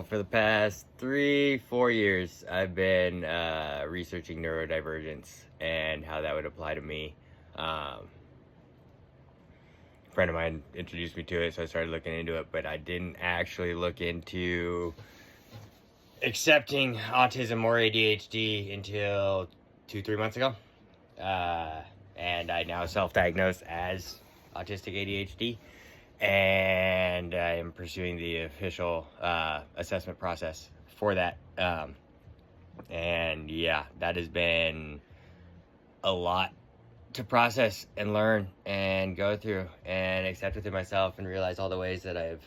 for the past 3-4 years, I've been researching neurodivergence and how that would apply to me. A friend of mine introduced me to it, so I started looking into it, but I didn't actually look into accepting autism or ADHD until 2-3 months ago. And I now self-diagnose as autistic ADHD, and I am pursuing the official assessment process for that. And yeah, that has been a lot to process and learn and go through and accept within myself and realize all the ways that I've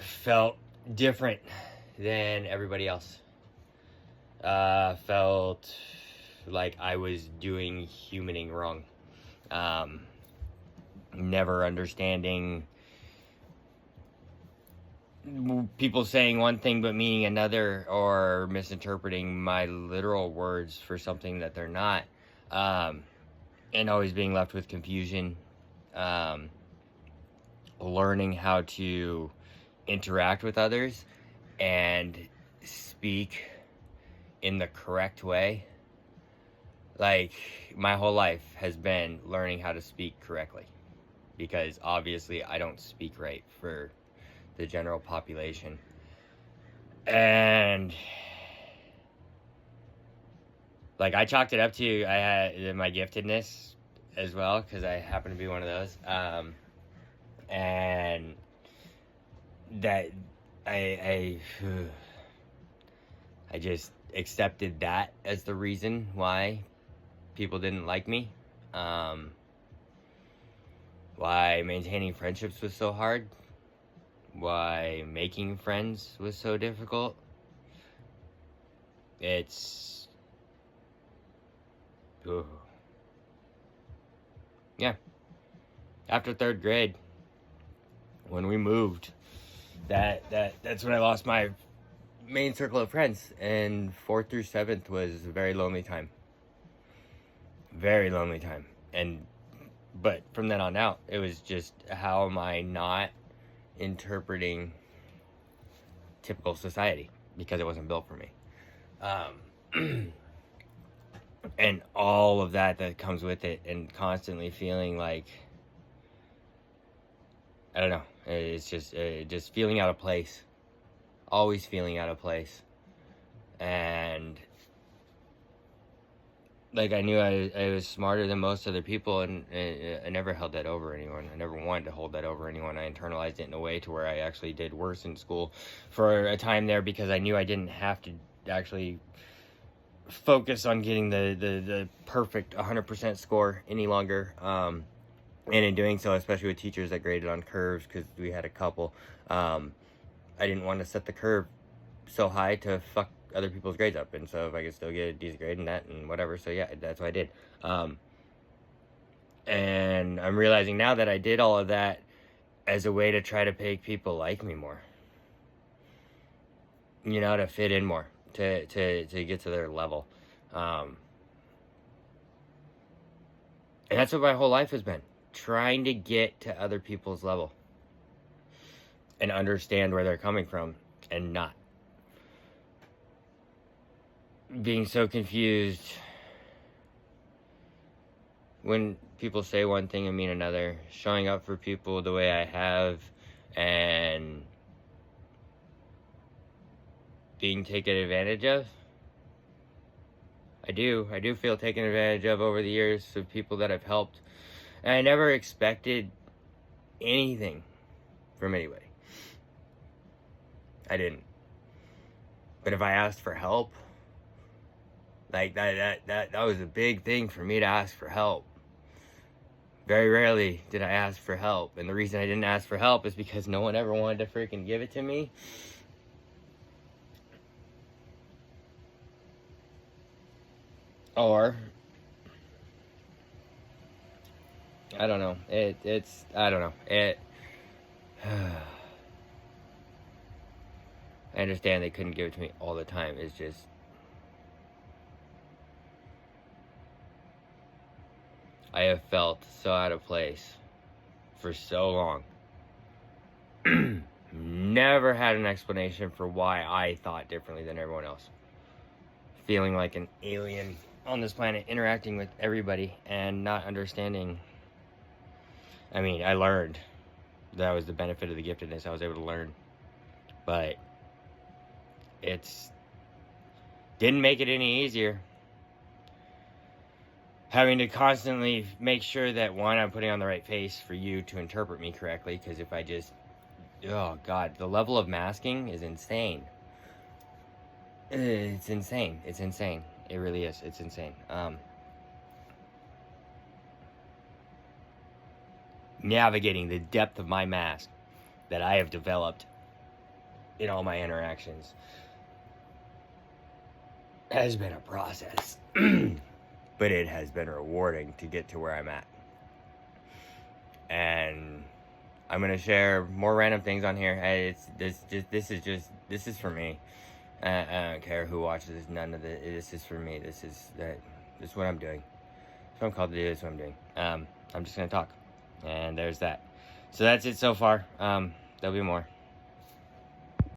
felt different than everybody else. Felt like I was doing humaning wrong. Never understanding people saying one thing but meaning another, or misinterpreting my literal words for something that they're not, and always being left with confusion. Learning how to interact with others and speak in the correct way. Like, my whole life has been learning how to speak correctly, because obviously I don't speak right for the general population. And like, I chalked it up to I had my giftedness as well, because I happen to be one of those. And that I just accepted that as the reason why people didn't like me. Why maintaining friendships was so hard. Why making friends was so difficult. It's... Ooh. Yeah. After 3rd grade, when we moved, that's when I lost my main circle of friends, and 4th through 7th was a very lonely time. Very lonely time. But from then on out, it was just, how am I not interpreting typical society, because it wasn't built for me. And all of that comes with it, and constantly feeling like, I don't know, it's just feeling out of place. Always feeling out of place. And like, I knew I was smarter than most other people, and I never held that over anyone. I never wanted to hold that over anyone. I internalized it in a way to where I actually did worse in school for a time there, because I knew I didn't have to actually focus on getting the perfect 100% score any longer. And in doing so, especially with teachers that graded on curves, because we had a couple, I didn't want to set the curve so high to fuck other people's grades up. And so if I could still get a decent grade in that and whatever, so yeah, that's what I did. And I'm realizing now that I did all of that as a way to try to make people like me more, you know, to fit in more, to get to their level. And that's what my whole life has been, trying to get to other people's level and understand where they're coming from, and not being so confused when people say one thing and mean another. Showing up for people the way I have, and being taken advantage of. I do feel taken advantage of over the years of people that I've helped. And I never expected anything from anybody. I didn't. But if I asked for help, like, that was a big thing for me to ask for help. Very rarely did I ask for help. And the reason I didn't ask for help is because no one ever wanted to freaking give it to me. Or, I don't know. I don't know. I understand they couldn't give it to me all the time. It's just, I have felt so out of place for so long. never had an explanation for why I thought differently than everyone else. Feeling like an alien on this planet, interacting with everybody and not understanding. I mean, I learned. That was the benefit of the giftedness. I was able to learn. But it's didn't make it any easier. Having to constantly make sure that, one, I'm putting on the right face for you to interpret me correctly, because if I just, oh God, the level of masking is insane. It's insane. It's insane. It really is. It's insane. Navigating the depth of my mask that I have developed in all my interactions has been a process. But it has been rewarding to get to where I'm at. And I'm going to share more random things on here. This is for me. I don't care who watches this. None of this is for me. This is what I'm doing. That's what I'm called to do. This is what I'm doing. I'm just going to talk. And there's that. So that's it so far. There'll be more.